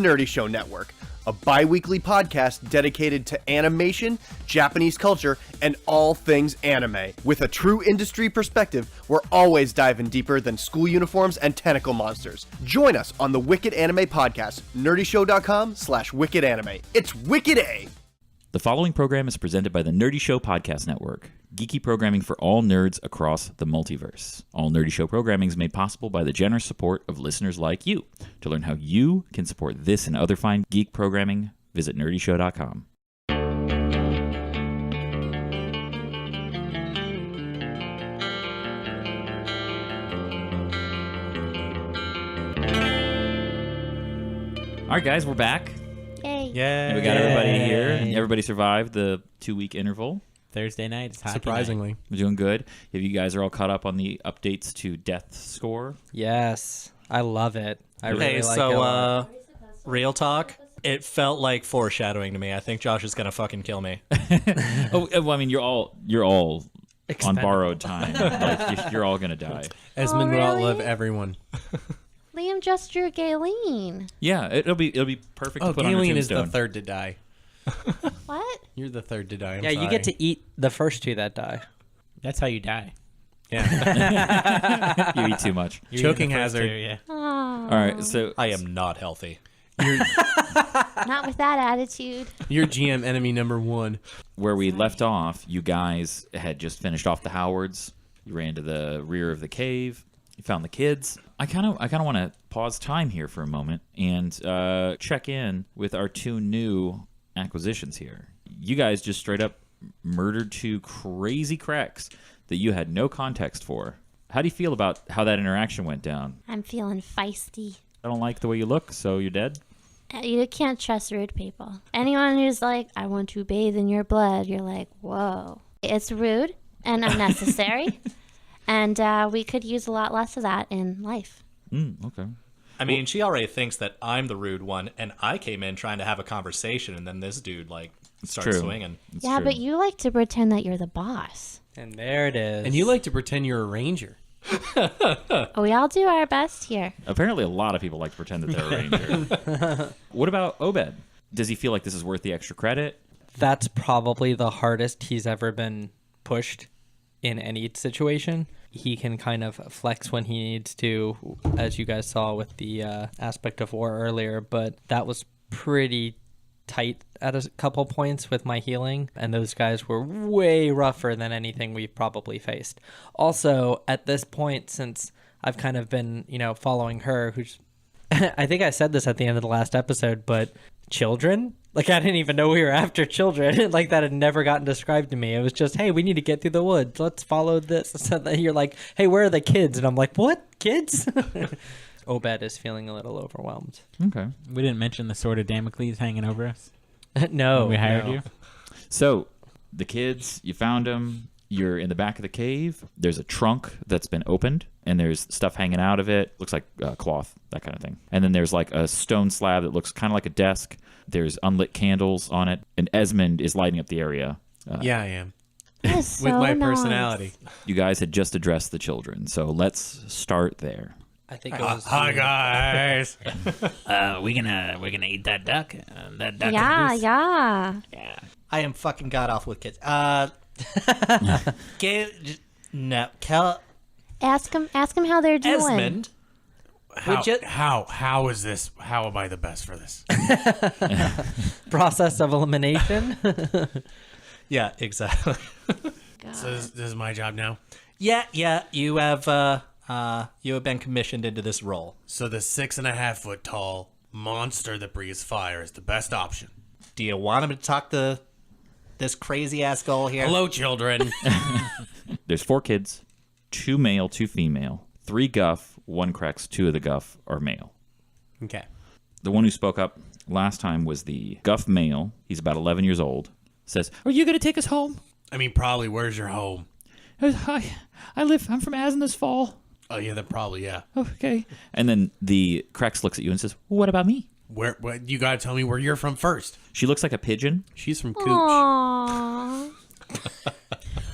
Nerdy Show Network, a bi-weekly podcast dedicated to animation, Japanese culture, and all things anime. With a true industry perspective, we're always diving deeper than school uniforms and tentacle monsters. Join us on the Wicked Anime Podcast, nerdyshow.com/wickedanime. It's Wicked A! The following program is presented by the Nerdy Show Podcast Network, geeky programming for all nerds across the multiverse. All Nerdy Show programming is made possible by the generous support of listeners like you. To learn how you can support this and other fine geek programming, visit nerdyshow.com. All right, guys, we're back. Yay. And we got everybody here. And everybody survived the 2-week interval. Thursday night. It's surprisingly. We're doing good. If you guys are all caught up on the updates to Death Score. Yes. I love it. I really like it. Real talk, it felt like foreshadowing to me. I think Josh is going to fucking kill me. Well, I mean, you're all on borrowed time. Like, you're all going to die. Esmond will outlive everyone. Liam just drew Galen. Yeah, it'll be perfect to put on your Galen is tombstone. the third to die. What? You're the third to die. I'm Yeah, sorry. you get to eat the first two that die. That's how you die. Yeah. You eat too much. Choking hazard. Yeah. Oh, All right, so I am not healthy. not with that attitude. You're GM enemy number one. where we left off, you guys had just finished off the Howards. You ran to the rear of the cave. You found the kids. I kind of want to pause time here for a moment and check in with our two new acquisitions here. You guys just straight up murdered two crazy cracks that you had no context for. How do you feel about how that interaction went down? I'm feeling feisty. I don't like the way you look, so you're dead? You can't trust rude people. Anyone who's like, I want to bathe in your blood, you're like, whoa. It's rude and unnecessary. And we could use a lot less of that in life. Okay. I mean, she already thinks that I'm the rude one, and I came in trying to have a conversation, and then this dude, starts swinging. It's yeah, true. But you like to pretend that you're the boss. And there it is. And you like to pretend you're a ranger. We all do our best here. Apparently a lot of people like to pretend that they're a ranger. What about Obed? Does he feel like this is worth the extra credit? That's probably the hardest he's ever been pushed in any situation. He can kind of flex when he needs to, as you guys saw with the aspect of war earlier, but that was pretty tight at a couple points with my healing, and those guys were way rougher than anything we've probably faced. Also, at this point, since I've kind of been, following her, who's I think I said this at the end of the last episode, but children? Like, I didn't even know we were after children. Like, that had never gotten described to me. It was just, hey, we need to get through the woods. Let's follow this. So then you're like, hey, where are the kids? And I'm like, what? Kids? Obed is feeling a little overwhelmed. Okay. We didn't mention the sword of Damocles hanging over us. No. When we hired you. So, the kids, you found them. You're in the back of the cave. There's a trunk that's been opened, and there's stuff hanging out of it. Looks like cloth, that kind of thing. And then there's like a stone slab that looks kind of like a desk. There's unlit candles on it, and Esmond is lighting up the area. Yeah, I am. That is so With my nice. personality. You guys had just addressed the children, so let's start there. I think it was... Hi, guys. We're gonna eat that duck. That duck. Yeah. I am fucking god awful with kids. Ask them how they're doing. Esmond. How is this? How am I the best for this? Process of elimination. Yeah, exactly. So this is my job now. Yeah. You have been commissioned into this role. So the 6.5 foot tall monster that breathes fire is the best option. Do you want him to talk to this crazy ass girl here? Hello, children. There's 4 kids, 2 male, 2 female, 3 guff, 1 cracks, 2 of the guff are male. Okay. The one who spoke up last time was the guff male. He's about 11 years old. Says, "Are you going to take us home?" I mean, probably. Where's your home? I'm from Asnus Fall. Oh yeah, then probably yeah. Okay. And then the Crex looks at you and says, "What about me?" Where you gotta tell me where you're from first. She looks like a pigeon. She's from Cooch. Aww.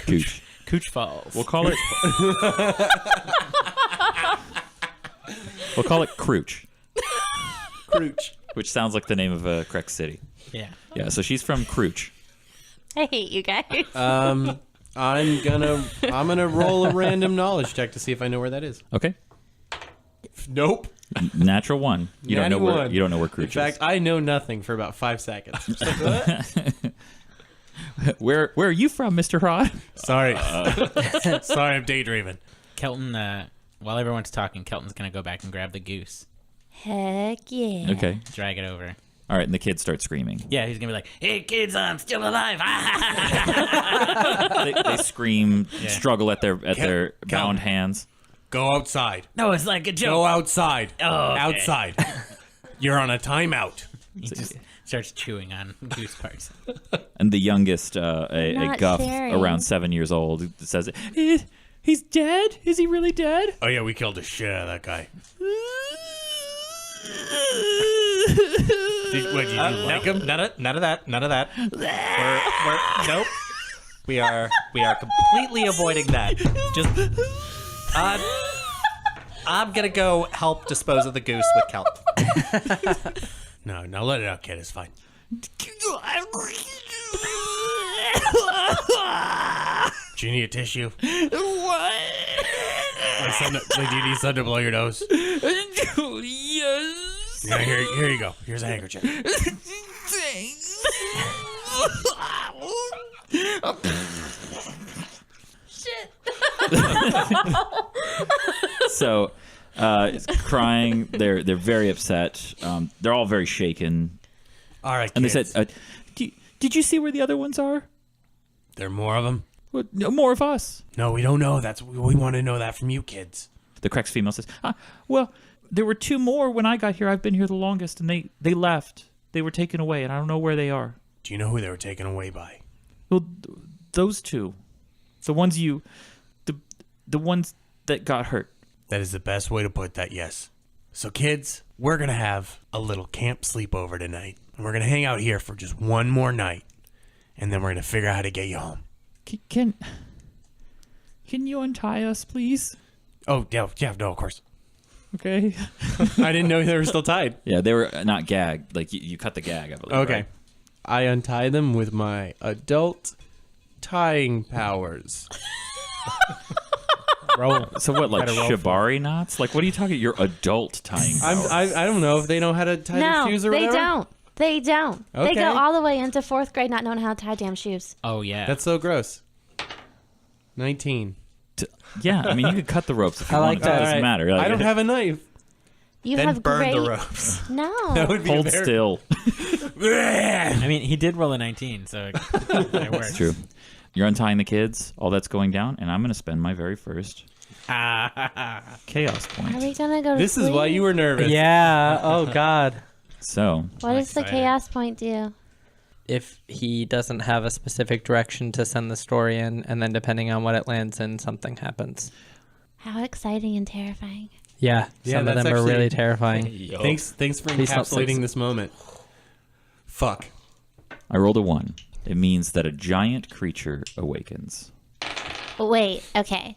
Cooch. Cooch Falls. We'll call it. We'll call it Crooch. Crooch. which sounds like the name of a correct city. Yeah. Yeah, so she's from Crooch. I hate you guys. I'm gonna roll a random knowledge check to see if I know where that is. Okay. Nope. Natural 1. You don't know where 91. you don't know where Crooch In fact, I know nothing for about 5 seconds. is. Where are you from, Mr. Rod? Sorry. Sorry, I'm daydreaming. Kelton, while everyone's talking, Kelton's going to go back and grab the goose. Heck yeah. Okay. Drag it over. All right, and the kids start screaming. Yeah, he's going to be like, hey, kids, I'm still alive. They scream, struggle at their bound hands. Go outside. No, it's like a Go joke. outside. Oh, okay. Outside. You're on a timeout. He just starts chewing on goose parts. And the youngest, a Not guff sharing. around 7 years old, says, he's dead? Is he really dead? Oh, yeah, we killed the shit out of that guy. Did you like him? None of that. Nope. We are completely avoiding that. Just, I'm gonna go help dispose of the goose with Kelton. No, let it out, kid. It's fine. Do you need a tissue? What? Do you need something to blow your nose? Yes. Yeah, here you go. Here's a handkerchief. Thanks. So, crying. They're very upset. They're all very shaken. All right, And kids. they said, "Did you see where the other ones are? There are more of them? Well, no, more of us." No, we don't know. We want to know that from you kids. The Crex female says, "Well, there were 2 more when I got here. I've been here the longest, and they left. They were taken away, and I don't know where they are." Do you know who they were taken away by? Well, those 2, the ones the ones that got hurt. That is the best way to put that, yes. So, kids, we're going to have a little camp sleepover tonight. And we're going to hang out here for just one more night. And then we're going to figure out how to get you home. Can you untie us, please? Oh, yeah, no, of course. Okay. I didn't know they were still tied. Yeah, they were not gagged. Like you cut the gag, I believe. Okay. Right? I untie them with my adult tying powers. Roll. So what, like Gotta roll for shibari knots? Like, what are you talking? You're adult tying powers. I don't know if they know how to tie No, their shoes or they whatever. don't. They don't. They Okay. go all the way into 4th grade not knowing how to tie damn shoes. Oh, yeah. That's so gross. 19. Yeah, I mean, you could cut the ropes if you I want. like It that. doesn't Alright. matter. Like, I don't have a knife. You Then have burn great. the ropes. No. That would be Hold very- still. I mean, he did roll a 19, so it works. It's true. You're untying the kids. All that's going down, and I'm going to spend my very first chaos Are point. we gonna go to This is sleep? why you were nervous. Yeah. Oh God. So What does the excited. chaos point do? If he doesn't have a specific direction to send the story in, and then depending on what it lands in, something happens. How exciting and terrifying. Yeah. Yeah, Some of that's them are actually- really terrifying. Thanks for Please don't encapsulating say- this moment. Fuck. I rolled a 1. It means that a giant creature awakens. Wait, okay.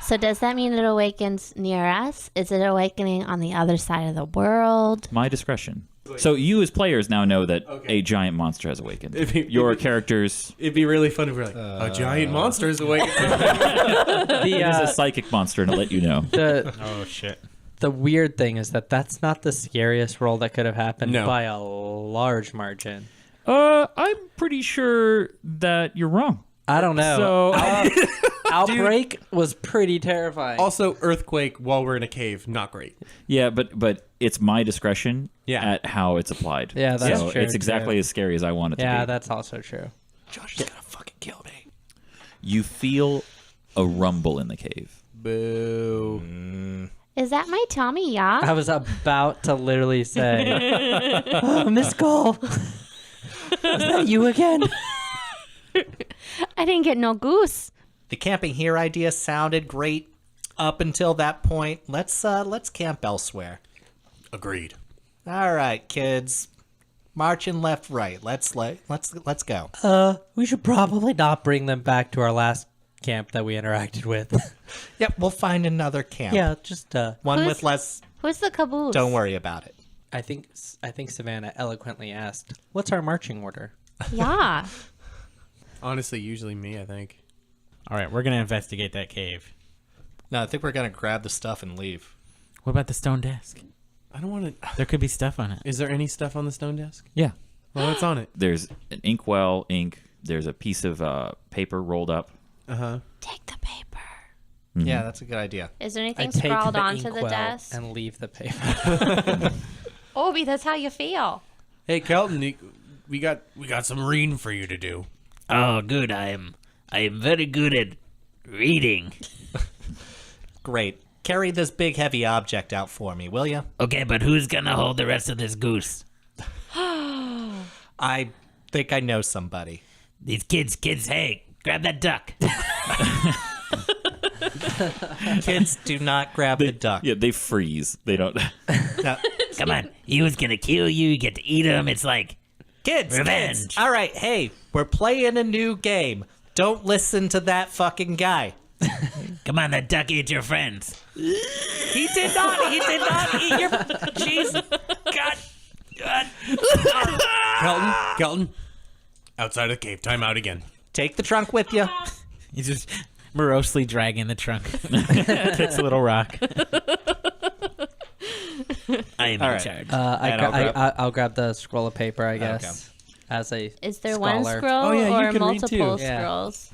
So does that mean it awakens near us? Is it awakening on the other side of the world? My discretion. So you as players now know that a giant monster has awakened. Your characters. It'd be really fun if we were like, a giant monster is awake. It is The, a psychic monster, and I'll let you know. Oh, shit. the weird thing is that's not the scariest roll that could have happened No. by a large margin. I'm pretty sure that you're wrong. I don't know. So Outbreak was pretty terrifying. Also, earthquake while we're in a cave, not great. yeah, but it's my discretion Yeah. at how it's applied. Yeah, that's so true, it's exactly too. as scary as I want it to yeah, be. that's also true. Josh is gonna fucking kill me. You feel a rumble in the cave. Boo. Is that my Tommy Yaw? I was about to literally say, oh, Miss Cole. Is that you again? I didn't get no goose. The camping here idea sounded great up until that point. Let's camp elsewhere. Agreed. All right, kids. Marching left, right. Let's go. We should probably not bring them back to our last camp that we interacted with. Yep, we'll find another camp. Yeah, just One Who's- with less. Who's the caboose? Don't worry about it. I think Savannah eloquently asked, "What's our marching order?" Yeah. Honestly, usually me, I think. All right, we're gonna investigate that cave. No, I think we're gonna grab the stuff and leave. What about the stone desk? I don't want to. There could be stuff on it. Is there any stuff on the stone desk? Yeah. Well, what's on it? There's an inkwell, ink. There's a piece of paper rolled up. Take the paper. Mm-hmm. Yeah, that's a good idea. Is there I anything take scrawled the onto the inkwell desk? and leave the paper. Obi, that's how you feel. Hey, Kelton, we got some reading for you to do. Oh, good. I am very good at reading. Great. Carry this big heavy object out for me, will you? Okay, but who's gonna hold the rest of this goose? I think I know somebody. These kids, hey, grab that duck. Kids, do not grab the duck. Yeah, they freeze. They don't. Now, Come on, he was gonna kill you. You get to eat him. It's like kids, Revenge. kids. All right, hey, we're playing a new game. Don't listen to that fucking guy. come on, that duck ate your friends. He did not. He did not eat your. Jeez. God. Kelton, outside of the cave. Time out again. Take the trunk with you. He's just morosely dragging the trunk. Kicks a little rock. I am All in right. charge. I'll grab the scroll of paper, I guess, as a Is there scholar. one scroll Oh, yeah, you or can read too. multiple Yeah. scrolls?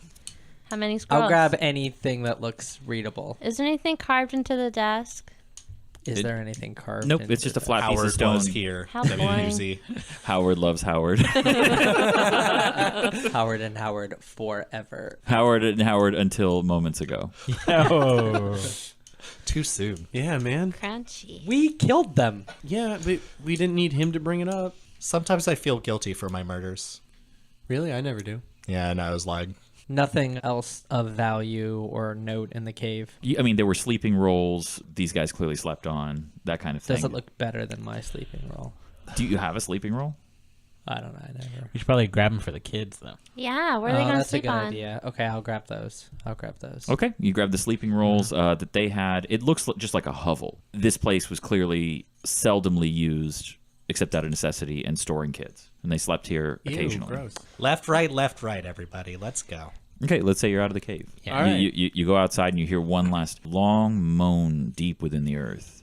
How many scrolls? I'll grab anything that looks readable. Is there anything carved into the desk? Is there anything carved? Nope, into it's just a the- flat piece of Howard stone. was here. How boring. WZ. Howard loves Howard. Howard and Howard forever. Howard and Howard until moments ago. Oh. Too soon. Yeah, man. Crunchy. We killed them. Yeah, but we didn't need him to bring it up. Sometimes I feel guilty for my murders. Really? I never do. Yeah, and I was like, Nothing else of value or note in the cave. I mean, there were sleeping rolls. These guys clearly slept on. That kind of thing. Does it look better than my sleeping roll? Do you have a sleeping roll? I don't know. I never. We should probably grab them for the kids, though. Yeah, where are they Oh, gonna that's a sleep good on? idea. Okay, I'll grab those. Okay, you grab the sleeping rolls that they had. It looks just like a hovel. This place was clearly seldomly used, except out of necessity, and storing kids. And they slept here occasionally. Ew, gross. left, right, everybody. Let's go. Okay, let's say you're out of the cave. Yeah. All right. You go outside and you hear one last long moan deep within the earth.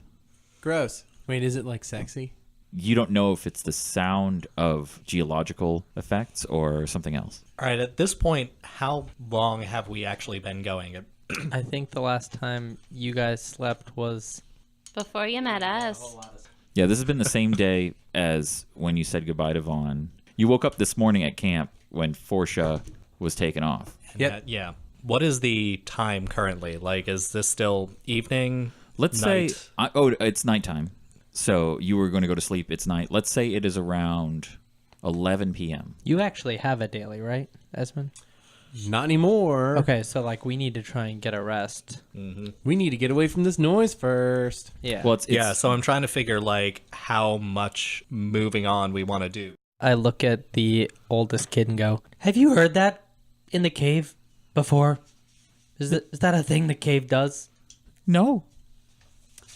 Gross. Wait, is it like sexy? You don't know if it's the sound of geological effects or something else. All right, at this point, how long have we actually been going? I think the last time you guys slept was Before you met us. Yeah, this has been the same day as when you said goodbye to Vaughn. You woke up this morning at camp when Forsha was taken off. Yep. Yeah. What is the time currently? Like, is this still evening? Let's night? say, it's nighttime. So you were going to go to sleep. It's night. Let's say it is around 11 p.m. you actually have a daily, right, Esmond? Not anymore. Okay, so like we need to try and get a rest. We need to get away from this noise first. Yeah. Well, it's Yeah, so I'm trying to figure, like, how much moving on we want to do. I look at the oldest kid and go, "Have you heard that in the cave before? Is that a thing the cave does?" no.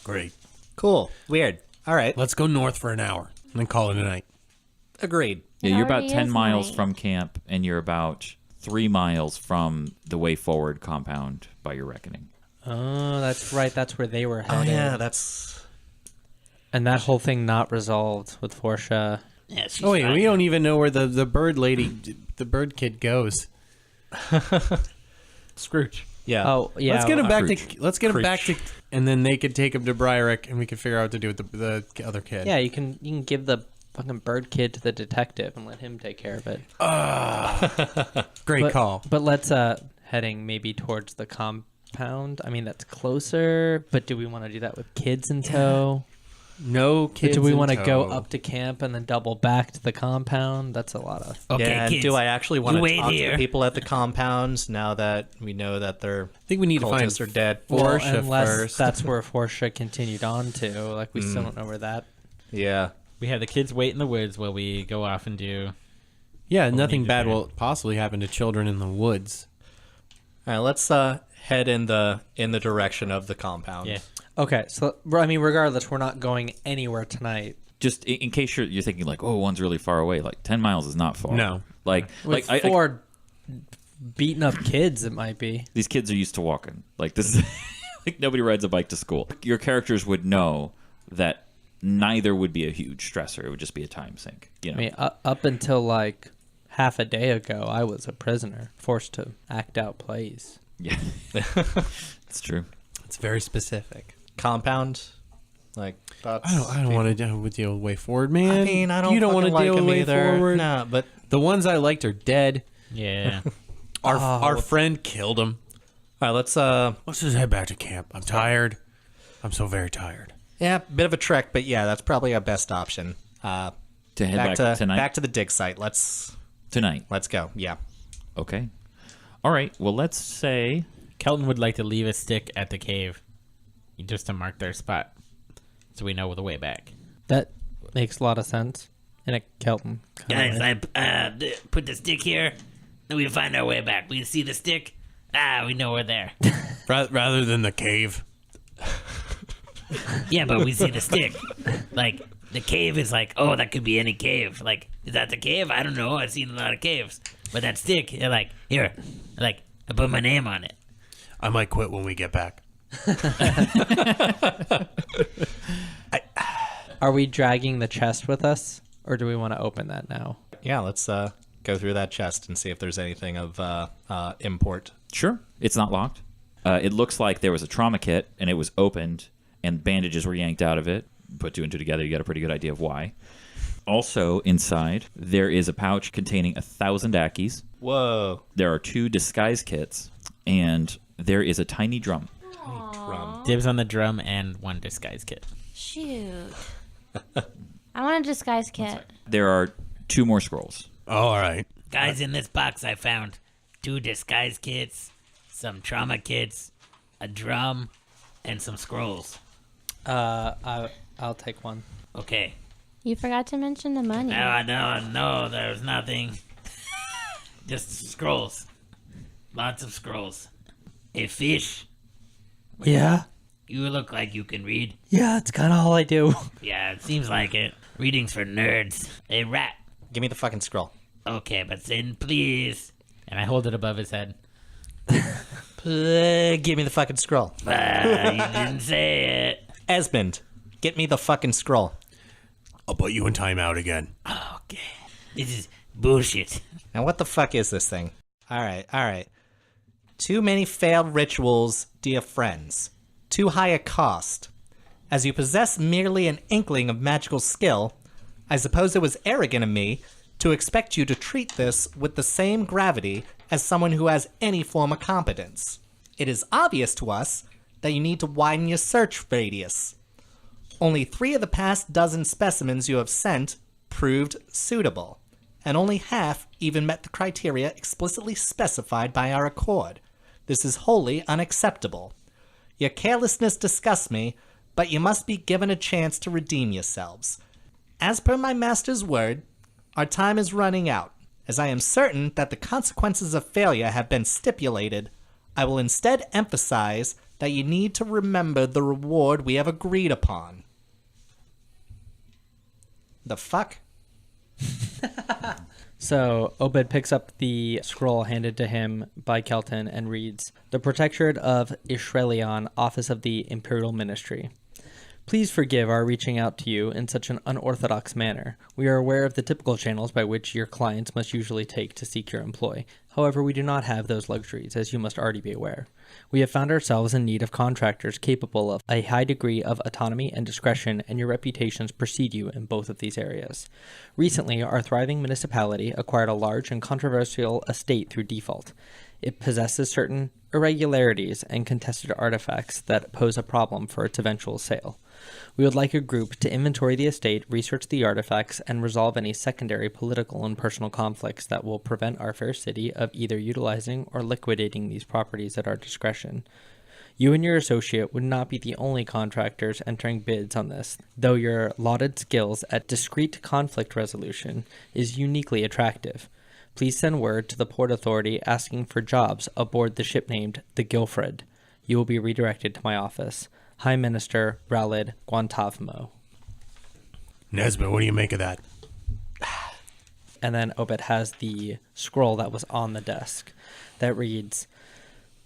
Great. Cool. Weird. All right. Let's go north for an hour and then call it a night. Agreed. Yeah, you're about already 10 is miles night. from camp, and you're about 3 miles from the Way Forward compound by your reckoning. Oh, that's right. That's where they were Oh, headed. yeah, that's... And that whole thing not resolved with Forsha. Yeah, she's Oh wait, fine. we don't even know where the bird lady, the bird kid goes. Scrooge. Yeah. Oh, yeah. let's get him back Scrooge. to. Let's get him back to, Scrooge. and then they could take him to Briarick, and we can figure out what to do with the other kid. Yeah, you can give the fucking bird kid to the detective and let him take care of it. Great But- call. But let's heading maybe towards the compound. I mean, that's closer, but do we want to do that with kids in tow? No Or kids. do we want to go up to camp and then double back to the compound? That's a lot of... Okay, yeah, and kids. do I actually want you to wait talk to here. the people at the compounds now that we know that their I think we need to find cultists are dead? Well, Forsha unless first. that's where Forsha continued on to. Like, we still don't know where that... Yeah. We have the kids wait in the woods while we go off and do. Yeah, we nothing need to bad do. will possibly happen to children in the woods. All right, let's head in the direction of the compound. Yeah. Okay, so, I mean, regardless, we're not going anywhere tonight. just in case you're thinking like, oh, one's really far away. Like 10 miles is not far. No. Like With I, four beaten up kids, it might be. these kids are used to walking. Like this is like nobody rides a bike to school. Your characters would know that neither would be a huge stressor. It would just be a time sink. You know. I mean, up until like half a day ago, I was a prisoner, forced to act out plays. Yeah, it's true. It's very specific. Compound, like that's. I don't want to deal with the way forward, man. I mean, I don't. You don't want to like deal with him way either. forward. No, but The ones I liked are dead. Yeah. Our friend killed him. all right, let's Let's just head back to camp. I'm tired. I'm so very tired. yeah, bit of a trek, but yeah, that's probably our best option. To head back tonight. Back to the dig site. Let's Tonight. go. Yeah. Okay. All right. Well, let's say Kelton would like to leave a stick at the cave just to mark their spot so we know the way back. That makes a lot of sense in a Kelton kind of Guys, way. I put the stick here, then we find our way back. We see the stick. We know we're there. Rather than the cave. Yeah, but we see the stick. Like, the cave is like, oh, that could be any cave. Like, is that the cave? I don't know. I've seen a lot of caves. But that stick, they're like, here. Like, I put my name on it. I might quit when we get back. Are we dragging the chest with us, or do we want to open that now? Yeah, let's go through that chest and see if there's anything of import. sure, it's not locked. It looks like there was a trauma kit and it was opened and bandages were yanked out of it. Put two and two together, you got a pretty good idea of why. Also inside, there is a pouch containing 1,000 Ackies. Whoa. There are 2 disguise kits, and there is a tiny drum. Drum. Dibs on the drum and 1 disguise kit. Shoot. I want a disguise kit. There are 2 more scrolls. Oh, all right. Guys, in this box I found 2 disguise kits, some trauma kits, a drum, and some scrolls. I'll take one. Okay. You forgot to mention the money. No, there's nothing. Just scrolls. Lots of scrolls. Hey, fish, Yeah, you look like you can read. yeah, it's kind of all I do. Yeah, it seems like it. Reading's for nerds. Hey, rat. Give me the fucking scroll. Okay, but sin, please. And I hold it above his head. Give me the fucking scroll. You didn't say it. Esmond, get me the fucking scroll. I'll put you in timeout again. Okay. This is bullshit. Now, what the fuck is this thing? All right. Too many failed rituals, dear friends. Too high a cost. As you possess merely an inkling of magical skill, I suppose it was arrogant of me to expect you to treat this with the same gravity as someone who has any form of competence. It is obvious to us that you need to widen your search radius. Only 3 of the past dozen specimens you have sent proved suitable, and only half even met the criteria explicitly specified by our accord. This is wholly unacceptable. Your carelessness disgusts me, but you must be given a chance to redeem yourselves. As per my master's word, our time is running out. As I am certain that the consequences of failure have been stipulated, I will instead emphasize that you need to remember the reward we have agreed upon. The fuck? So Obed picks up the scroll handed to him by Kelton and reads, "The Protectorate of Ishrelion, Office of the Imperial Ministry. Please forgive our reaching out to you in such an unorthodox manner. We are aware of the typical channels by which your clients must usually take to seek your employ. However, we do not have those luxuries, as you must already be aware. We have found ourselves in need of contractors capable of a high degree of autonomy and discretion, and your reputations precede you in both of these areas. Recently, our thriving municipality acquired a large and controversial estate through default. It possesses certain irregularities and contested artifacts that pose a problem for its eventual sale. We would like a group to inventory the estate, research the artifacts, and resolve any secondary political and personal conflicts that will prevent our fair city of either utilizing or liquidating these properties at our discretion. You and your associate would not be the only contractors entering bids on this, though your lauded skills at discreet conflict resolution is uniquely attractive. Please send word to the Port Authority asking for jobs aboard the ship named the Guilfred. You will be redirected to my office. High Minister Ralid Guantavmo." Nesbitt, what do you make of that? And then Obed has the scroll that was on the desk that reads,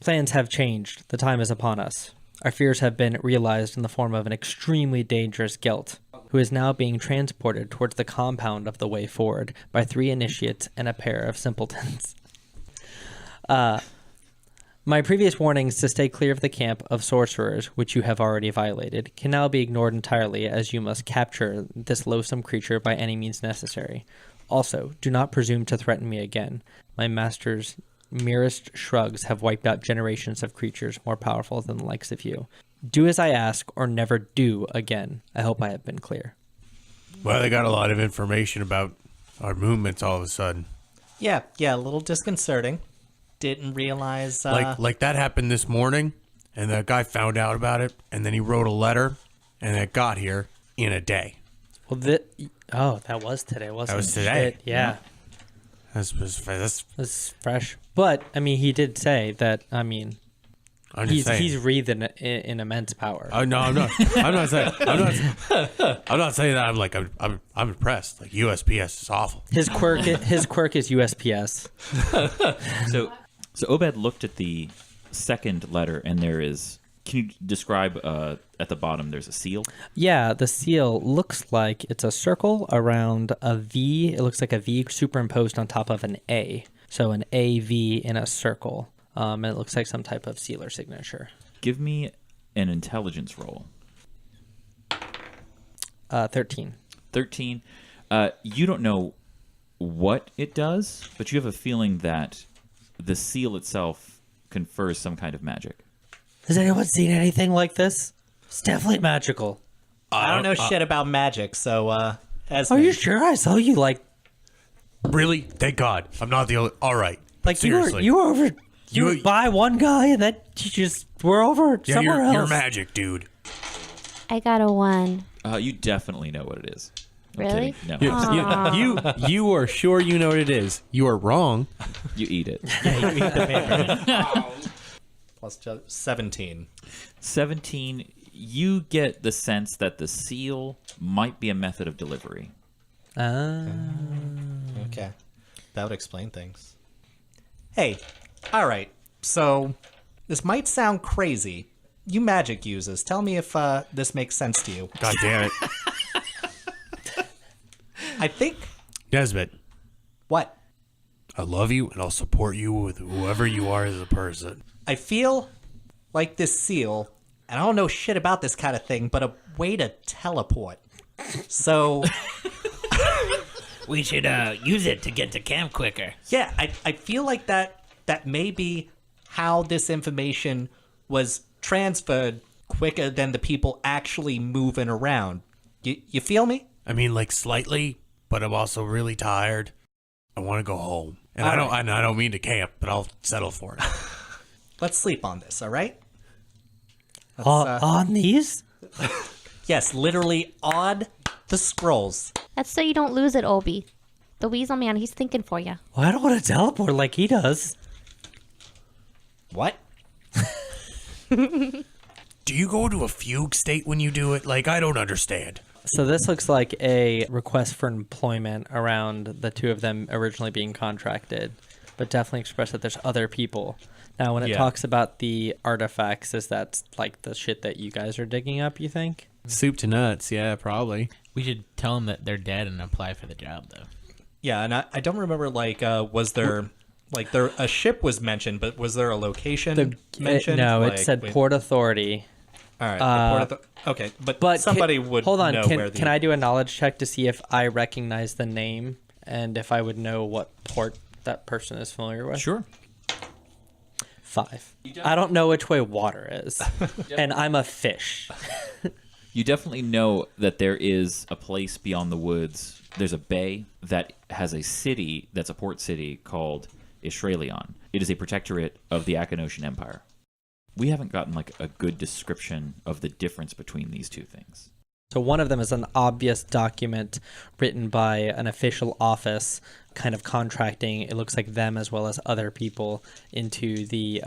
"Plans have changed. The time is upon us. Our fears have been realized in the form of an extremely dangerous gelt, who is now being transported towards the compound of the way forward by 3 initiates and a pair of simpletons. My previous warnings to stay clear of the camp of sorcerers, which you have already violated, can now be ignored entirely, as you must capture this loathsome creature by any means necessary. Also, do not presume to threaten me again. My master's merest shrugs have wiped out generations of creatures more powerful than the likes of you. Do as I ask, or never do again. I hope I have been clear." Well, they got a lot of information about our movements all of a sudden. Yeah, a little disconcerting. Didn't realize... Like that happened this morning, and the guy found out about it, and then he wrote a letter, and it got here in a day. Well, that was today, wasn't it? That was today. Shit, yeah. That's Fresh. But, I mean, he did say that, I mean... I'm just saying. He's wreathed in immense power. Oh no, I'm not. I'm not saying. I'm not saying that. I'm like. I'm impressed. Like USPS is awful. His quirk is USPS. So Obed looked at the second letter, and there is. Can you describe at the bottom? There's a seal. Yeah, the seal looks like it's a circle around a V. It looks like a V superimposed on top of an A. So an AV in a circle. And it looks like some type of sealer signature. Give me an intelligence roll. 13. 13. You don't know what it does, but you have a feeling that the seal itself confers some kind of magic. Has anyone seen anything like this? It's definitely magical. I don't know shit about magic, so, as Are you sure? I saw you, Really? Thank God. I'm not the only. All right. like Seriously. you were over... You were by one guy, and then you just were over somewhere else. You're magic, dude. I got a 1. You definitely know what it is. I'm Really? kidding. No. You are sure you know what it is. You are wrong. You eat it. Plus 17. 17. You get the sense that the seal might be a method of delivery. Okay. That would explain things. Hey, all right. So, this might sound crazy. You magic users, tell me if this makes sense to you. God damn it. I think... Nesbitt, What? I love you, and I'll support you with whoever you are as a person. I feel like this seal, and I don't know shit about this kind of thing, but a way to teleport. So... We should use it to get to camp quicker. Yeah, I feel like that may be how this information was transferred quicker than the people actually moving around. You feel me? I mean, like slightly, but I'm also really tired. I want to go home, and I don't mean to camp, but I'll settle for it. Let's sleep on this, all right? On these? Yes, literally on the scrolls. That's so you don't lose it, Obi. The Weasel Man, he's thinking for you. Well, I don't want to teleport like he does. What? Do you go to a fugue state when you do it? Like, I don't understand. So this looks like a request for employment around the two of them originally being contracted, but definitely express that there's other people. Now, when it talks about the artifacts, is that like the shit that you guys are digging up, you think? Soup to nuts, yeah, probably. We should tell them that they're dead and apply for the job, though. Yeah, and I don't remember, like, was there... Like, a ship was mentioned, but was there a location mentioned? No, like, it said Port Authority. All right. Okay, but somebody would hold on. know where the... Can I do a knowledge check to see if I recognize the name and if I would know what port that person is familiar with? Sure. 5. I don't know which way water is, and I'm a fish. You definitely know that there is a place beyond the woods. There's a bay that has a city that's a port city called Israelion. It is a protectorate of the Akanosian Empire. We haven't gotten like a good description of the difference between these two things. So one of them is an obvious document written by an official office, kind of contracting, it looks like them as well as other people, into the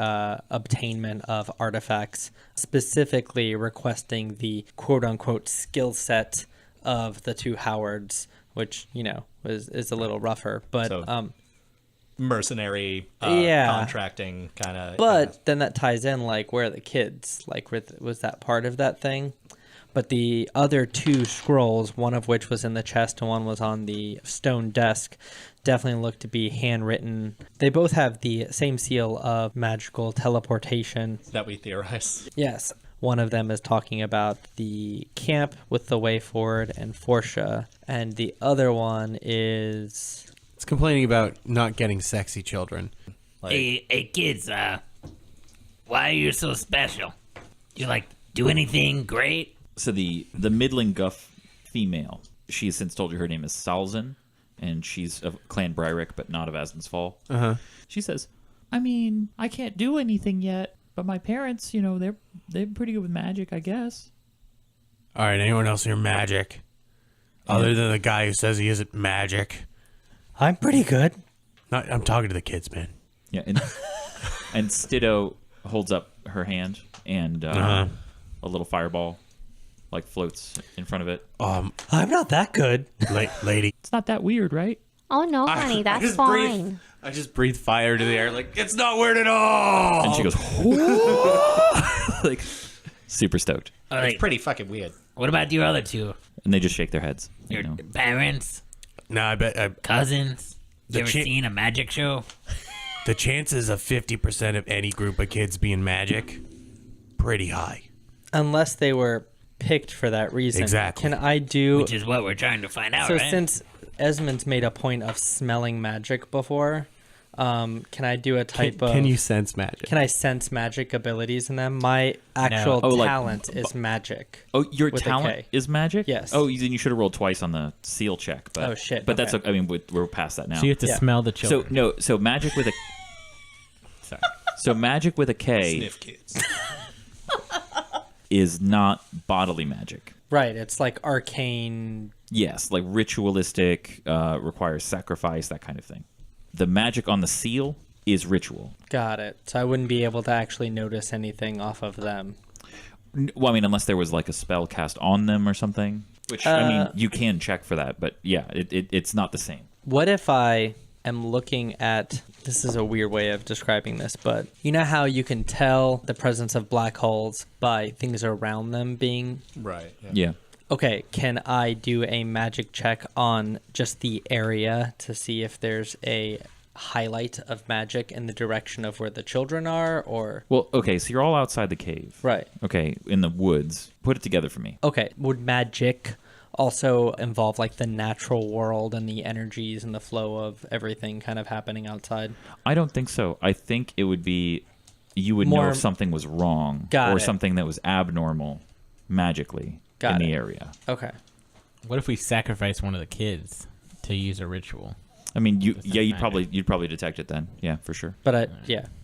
obtainment of artifacts, specifically requesting the quote-unquote skill set of the two Howards, which, you know, is a little rougher. But So, mercenary Yeah. contracting kind of. But then that ties in, like, where are the kids? Like, was that part of that thing? But the other two scrolls, one of which was in the chest and one was on the stone desk, definitely look to be handwritten. They both have the same seal of magical teleportation. that we theorize. Yes. One of them is talking about the camp with the way forward and Forsha. And the other one is... It's complaining about not getting sexy children. Like, Hey, kids, why are you so special? You, like, do anything great? So the middling guff female, she has since told you her name is Salzin, and she's of Clan Bryrick, but not of Asmon's Fall. Uh-huh. She says, I mean, I can't do anything yet, but my parents, you know, they're pretty good with magic, I guess. All right, anyone else hear magic? Other than the guy who says he isn't magic. I'm pretty good. Not, I'm talking to the kids, man. Yeah, and Stiddo holds up her hand, and a little fireball like floats in front of it. I'm not that good. Lady. It's not that weird, right? Oh no, honey, that's fine. I just breathe fire into the air like, it's not weird at all. And she goes, like, super stoked. All it's right, pretty fucking weird. what about your other two? And they just shake their heads. Your You know. parents, No, I bet cousins? The You ever chi- seen a magic show? the chances of 50% of any group of kids being magic, pretty high. Unless they were picked for that reason. Exactly. Can I do... Which is what we're trying to find out, So right? since Esmond's made a point of smelling magic before, can I do a type of... Can you sense magic? Can I sense magic abilities in them? My actual Oh, like- talent is magic. Oh, your With a talent K. is magic? Yes. Oh, then you should have rolled twice on the seal check. But, Oh, shit, But that's okay. okay. I mean, we're past that now. So you have to Yeah. smell the So children. no, so magic with a Sorry. so magic with a K Sniff kids. is not bodily magic. Right, it's like arcane... Yes, like ritualistic, requires sacrifice, that kind of thing. The magic on the seal is ritual. Got it. So I wouldn't be able to actually notice anything off of them. Well, I mean, unless there was like a spell cast on them or something. Which I mean, you can check for that, but yeah, it's not the same. What if I am looking at... This is a weird way of describing this, but you know how you can tell the presence of black holes by things around them being... Right. Yeah. Okay, can I do a magic check on just the area to see if there's a highlight of magic in the direction of where the children are, or... Well, okay, so you're all outside the cave. Right. Okay, in the woods. Put it together for me. Okay, would magic also involve like the natural world and the energies and the flow of everything kind of happening outside? I don't think so. I think it would be you would know More- if something was wrong Got or it. something that was abnormal magically Got in it. the area. Okay. What if we sacrifice one of the kids to use a ritual? I mean, you'd magic. probably detect it then. Yeah, for sure. But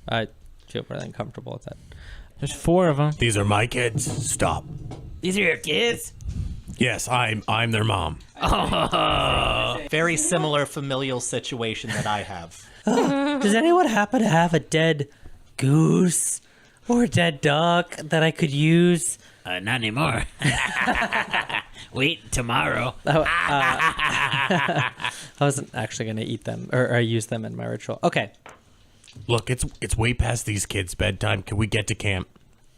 I feel more than comfortable with that. There's 4 of them. These are my kids. Stop. These are your kids? Yes, I'm their mom. Very similar familial situation that I have. Does anyone happen to have a dead goose or a dead duck that I could use? Not anymore. Wait, tomorrow. I wasn't actually going to eat them or use them in my ritual. Okay. Look, it's way past these kids' bedtime. Can we get to camp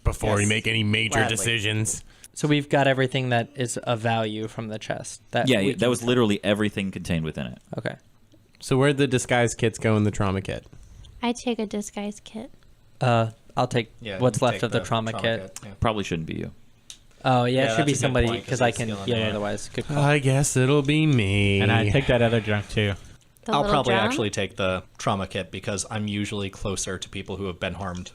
before we Yes. make any major Gladly. decisions? So we've got everything that is of value from the chest. Yeah, we that can was tell. literally everything contained within it. Okay. So where'd the disguised kits go in the trauma kit? I take a disguise kit. I'll take Yeah, what's left take of the trauma kit. Yeah. Probably shouldn't be you. Oh, yeah, Yeah, it should be that's a good somebody point, 'cause because I it's can still in heal there. otherwise. Good call. I guess it'll be me. And I take that other junk too. The I'll little probably drum? actually take the trauma kit because I'm usually closer to people who have been harmed.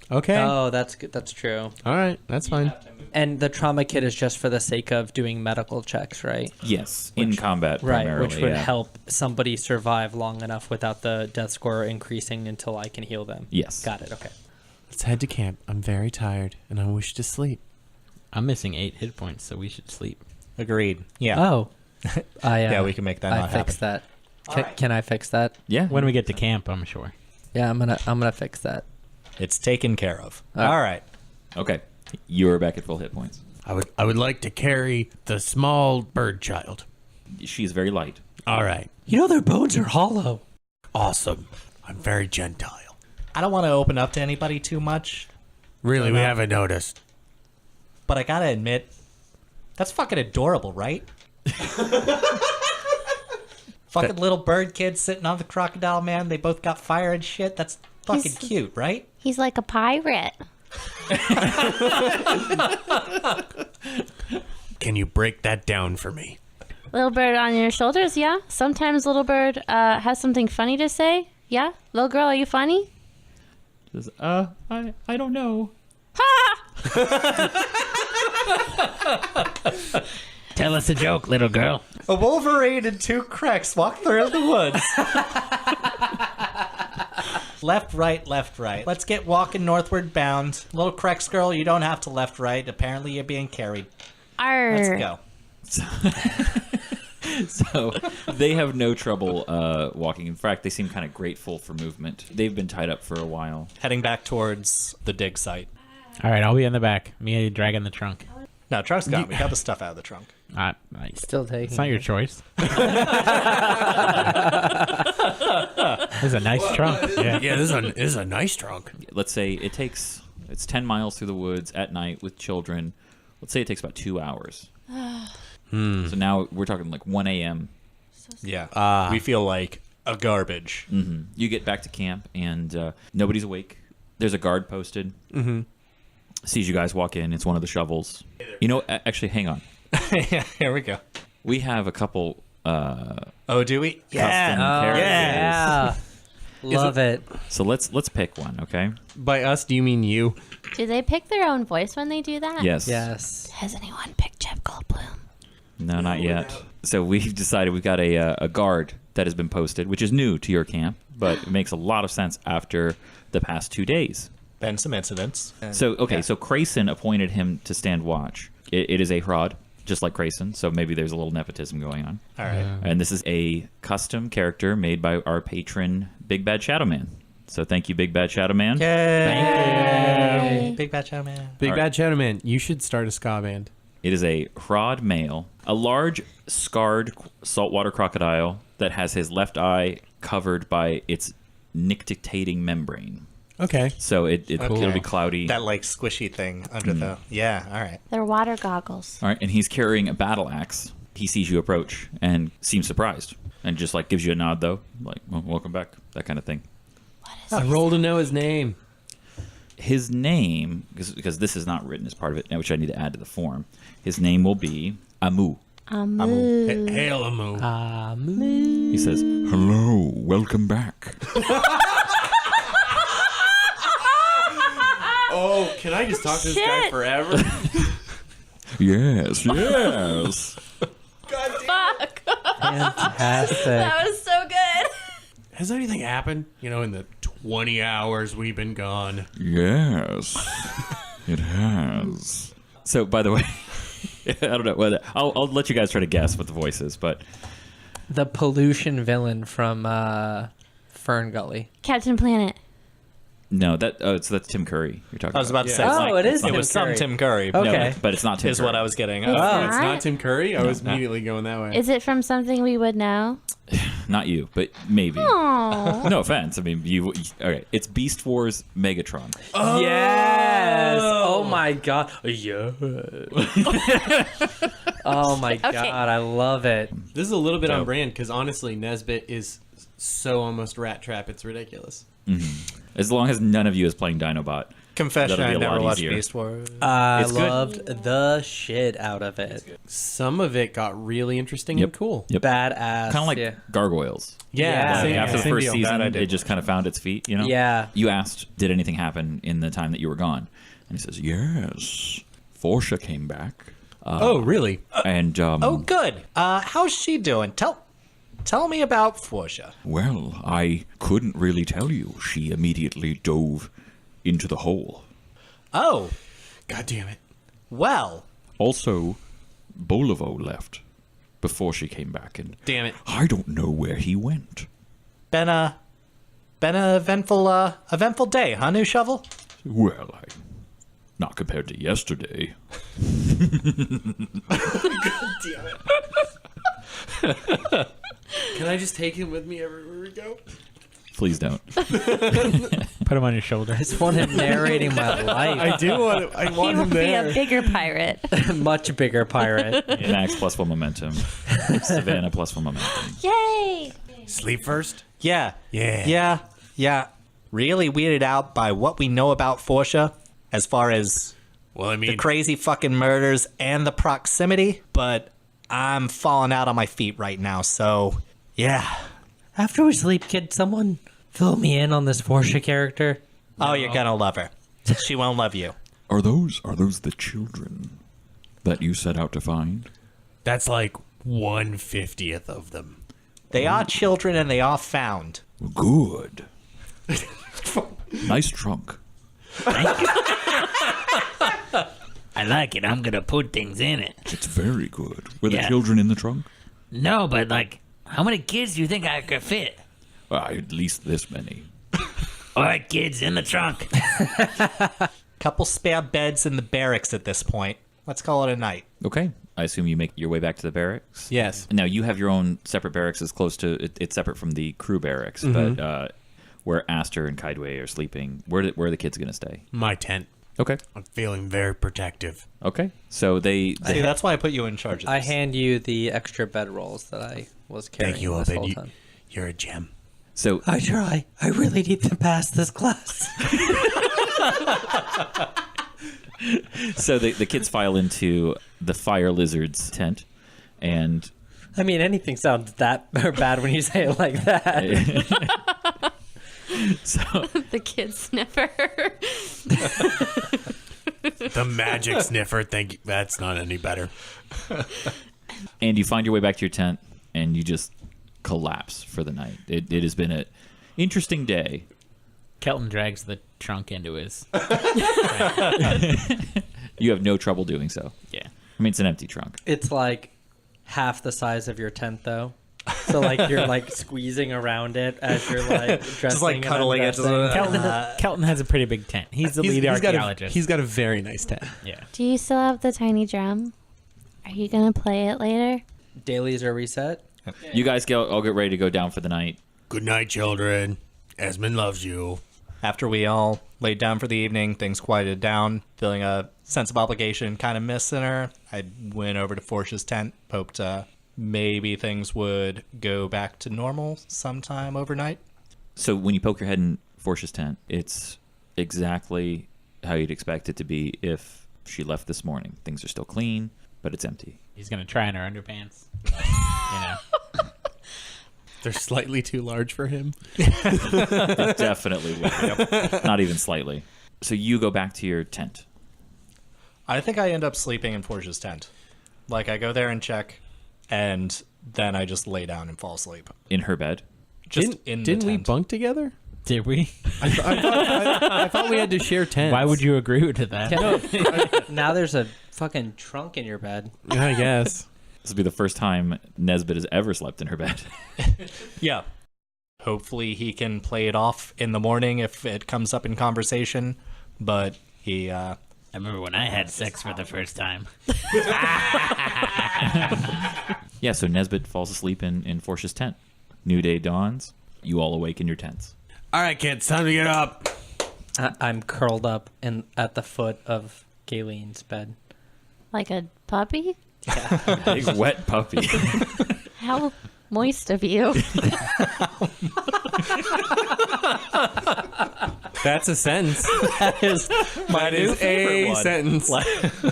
Okay. Oh, that's good. That's true. All right, that's fine. And the trauma kit is just for the sake of doing medical checks, right? Yes, in combat Right, primarily. which would yeah. help somebody survive long enough without the death score increasing until I can heal them. Yes. Got it. Okay. Let's head to camp. I'm very tired and I wish to sleep. I'm missing 8 hit points, so we should sleep. Agreed. Yeah. Oh, Yeah, we can make that I not fixed that. Can I fix that? Yeah. When we get to camp, I'm sure. Yeah, I'm gonna fix that. It's taken care of. All All right. Okay. You're back at full hit points. I would like to carry the small bird child. She's very light. All right. You know their bones are hollow. Awesome. I'm very gentile. I don't want to open up to anybody too much, Really, we haven't noticed. but I gotta admit, that's fucking adorable, right? Fucking little bird kid sitting on the crocodile man. They both got fire and shit. That's fucking cute, right? He's like a pirate. Can you break that down for me? Little bird on your shoulders, yeah. Sometimes little bird has something funny to say. Yeah? Little girl, are you funny? Says, I don't know. Tell us a joke, little girl. A Wolverine and two Creks walk through the woods. Left, right, left, right. Let's get walking northward bound. Little Creks girl, you don't have to left, right. Apparently you're being carried. Arr. Let's go. So they have no trouble walking. In fact, they seem kind of grateful for movement. They've been tied up for a while. Heading back towards the dig site. All right, I'll be in the back. Me dragging the trunk. No, trunk's gone. We got the stuff out of the trunk. Still taking. It's not your choice. It's a nice trunk. Yeah. Yeah, this is a nice trunk. Let's say it's 10 miles through the woods at night with children. Let's say it takes about 2 hours. So now we're talking like 1 a.m. Yeah. We feel like a garbage. You get back to camp and nobody's awake. There's a guard posted. Sees you guys walk in. It's one of the shovels. You know, actually, hang on. Yeah, here we go. We have a couple Oh, do we? custom characters. Yeah. Love it. So let's pick one, okay? By us, do you mean you? Do they pick their own voice when they do that? Yes. Yes. Has anyone picked Jeff Goldblum? No, not yet. So we've decided we've got a guard that has been posted, which is new to your camp, but it makes a lot of sense after the past 2 days. Been some incidents. So, okay, so Crayson appointed him to stand watch. It is a Hrod, just like Crayson, so maybe there's a little nepotism going on. All right. And this is a custom character made by our patron, Big Bad Shadow Man. So thank you, Big Bad Shadow Man. Thank you. Big Bad Chow Man. Big All Bad Shadow Man, you should start a ska band. It is a Hrod male, a large, scarred saltwater crocodile that has his left eye covered by its nictitating membrane. Okay. So it'll be cloudy. That like squishy thing under the. Yeah, all right. They're water goggles. All right, and he's carrying a battle axe. He sees you approach and seems surprised and just like gives you a nod though, like, well, welcome back, that kind of thing. I roll to know his name. His name, because this is not written as part of it, which I need to add to the form, his name will be Amu. Amu. Hail Amu. He says, hello, welcome back. Oh, can I just talk to this guy Shit. forever? Yes, yes. Fuck. Fantastic. That was so good. Has anything happened, in the 20 hours we've been gone? Yes, it has. So, by the way, I don't know whether I'll let you guys try to guess what the voice is, but The pollution villain from Fern Gully. Captain Planet. no, so that's Tim Curry you're talking I was about to say. Oh, like, it is It Tim was some Curry. Tim Curry. No, Okay. but it's not Tim Is Curry. what I was getting. It's What? not Tim Curry? I was not. immediately going that way. Is it from something we would know? Not you, but maybe. Oh. No offense. I mean, you. Okay, it's Beast Wars Megatron. Yes. Oh my god. Yeah. Oh my god. I love it. This is a little bit So- on brand because honestly, Nesbit is so almost Rat Trap. It's ridiculous. As long as none of you is playing Dinobot. Confession: That'll be I a never lot watched easier. Beast Wars. I It's good. loved the shit out of it. Some of it got really interesting Yep. and cool. Yep. Badass. Kind of like yeah. Gargoyles. Yeah. Like, same- after the same first deal. season, That I did. it just kind of found its feet, you know? Yeah. You asked, did anything happen in the time that you were gone? And he says, yes. Forsha came back. Oh, really? And, Oh, good. How's she doing? Tell me about Forsha. well, I couldn't really tell you. She immediately dove into the hole. Oh, God damn it. well. Also, Bolivo left before she came back, and Damn it. I don't know where he went. Been a eventful day, huh, New Shovel? Well, Not compared to yesterday. Can I just take him with me everywhere we go? Please don't. Put him on your shoulder. I just want him narrating my life. I do want. I He want will him be there. a bigger pirate. Much bigger pirate. Max +1 momentum. Savannah +1 momentum. Yay! Sleep first. Yeah. Yeah. Yeah. Really weirded out by what we know about Forsha as far as Well, I the mean, crazy fucking murders and the proximity, but I'm falling out on my feet right now, so yeah. After we sleep, kid, someone fill me in on this Forsha character. Oh, you're gonna love her. She won't love you. Are those the children that you set out to find? that's like 1/50th of them. They are children and they are found. Good. Nice trunk. I like it. I'm gonna put things in it. It's very good. Were the Yeah. children in the trunk? No, but like, how many kids do you think I could fit? At least this many. All right, kids, in the trunk. Couple spare beds in the barracks at this point. Let's call it a night. Okay. I assume you make your way back to the barracks? Yes. Now, you have your own separate barracks as close to... It's separate from the crew barracks, but where Aster and Kaidway are sleeping, where are the kids going to stay? My tent. Okay. I'm feeling very protective. Okay. So they See, that's why I put you in charge of this. I hand you the extra bedrolls that I was carrying Thank you, this Obed. whole time. You're a gem. So I try. I really need to pass this class. so the kids file into the fire lizard's tent, and I mean, anything sounds that bad when you say it like that. so The kid sniffer. The magic sniffer. Thank you. That's not any better. and you find your way back to your tent, and you just collapse for the night. It has been an interesting day. Kelton drags the trunk into his. You have no trouble doing so. Yeah. I mean, it's an empty trunk. It's like half the size of your tent, though. So like you're like squeezing around it as you're like dressing, Just like and cuddling it. undressing. Kelton has a pretty big tent. He's the lead archaeologist. He's got a very nice tent. yeah. Do you still have the tiny drum? Are you gonna play it later? Dailies are reset. You guys all get ready to go down for the night. Good night, children. Esmond loves you. After we all laid down for the evening, things quieted down, feeling a sense of obligation, kind of missing her. I went over to Forsha's tent, hoped maybe things would go back to normal sometime overnight. So when you poke your head in Forsha's tent, it's exactly how you'd expect it to be if she left this morning. Things are still clean, but it's empty. He's gonna try on her underpants. You know. They're slightly too large for him. It definitely will. Yep. Not even slightly. So you go back to your tent. I think I end up sleeping in Forsha's tent. Like, I go there and check, and then I just lay down and fall asleep. In her bed. Just Didn't we bunk together? Did we? I thought we had to share tents. Why would you agree to that? Now there's a fucking trunk in your bed. I guess. This will be the first time Nesbit has ever slept in her bed. Yeah. Hopefully he can play it off in the morning if it comes up in conversation, but he, I remember when I had sex for the first time. Yeah, so Nesbit falls asleep in Forsha's tent. New day dawns. You all awake in your tents. All right, kids, time to get up. I'm curled up at the foot of Galen's bed. Like a puppy? Big wet puppy. How moist of you. That's a sentence. that is a sentence.